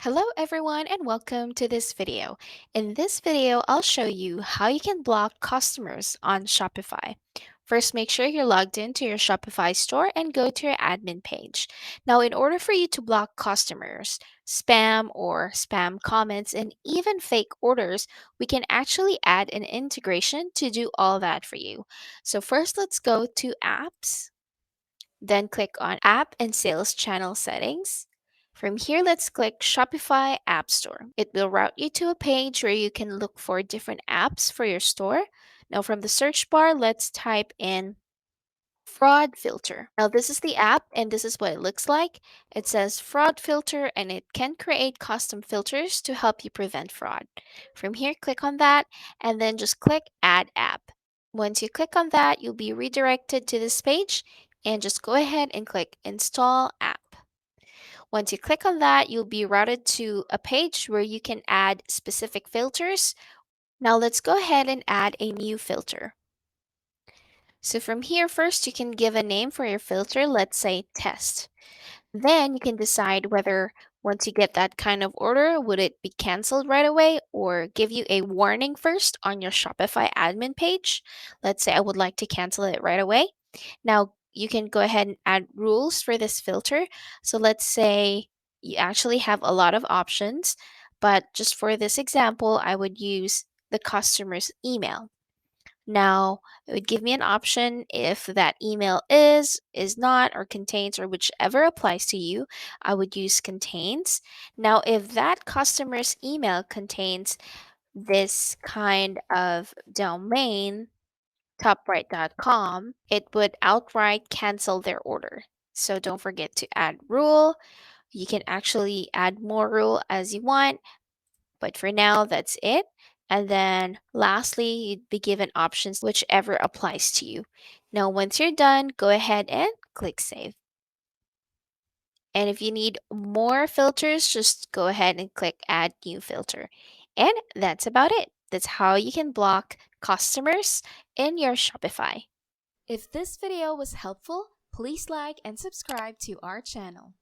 Hello everyone and welcome to this video. In this video, I'll show you how you can block customers on Shopify. First, make sure you're logged into your Shopify store and go to your admin page. Now, in order for you to block customers, spam or spam comments, and even fake orders, we can actually add an integration to do all that for you. So first, let's go to Apps. Then click on App and Sales Channel Settings. From here, let's click Shopify App Store. It will route you to a page where you can look for different apps for your store. Now, from the search bar, let's type in Fraud Filter. Now, this is the app, and this is what it looks like. It says Fraud Filter, and it can create custom filters to help you prevent fraud. From here, click on that, and then just click Add App. Once you click on that, you'll be redirected to this page, and just go ahead and click Install App. Once you click on that, you'll be routed to a page where you can add specific filters. Now, let's go ahead and add a new filter. So from here, first you can give a name for your filter, let's say test. Then you can decide whether once you get that kind of order, would it be canceled right away or give you a warning first on your Shopify admin page. Let's say I would like to cancel it right away. Now you can go ahead and add rules for this filter. So let's say you actually have a lot of options, but just for this example, I would use the customer's email. Now, it would give me an option if that email is not, or contains, or whichever applies to you. I would use contains. Now, if that customer's email contains this kind of domain, topright.com, it would outright cancel their order. So don't forget to add rule. You can actually add more rule as you want, but for now, that's it. And then lastly, you'd be given options whichever applies to you. Now, once you're done, go ahead and click save. And if you need more filters, just go ahead and click add new filter. And that's about it. That's how you can block customers in your Shopify. If this video was helpful, please like and subscribe to our channel.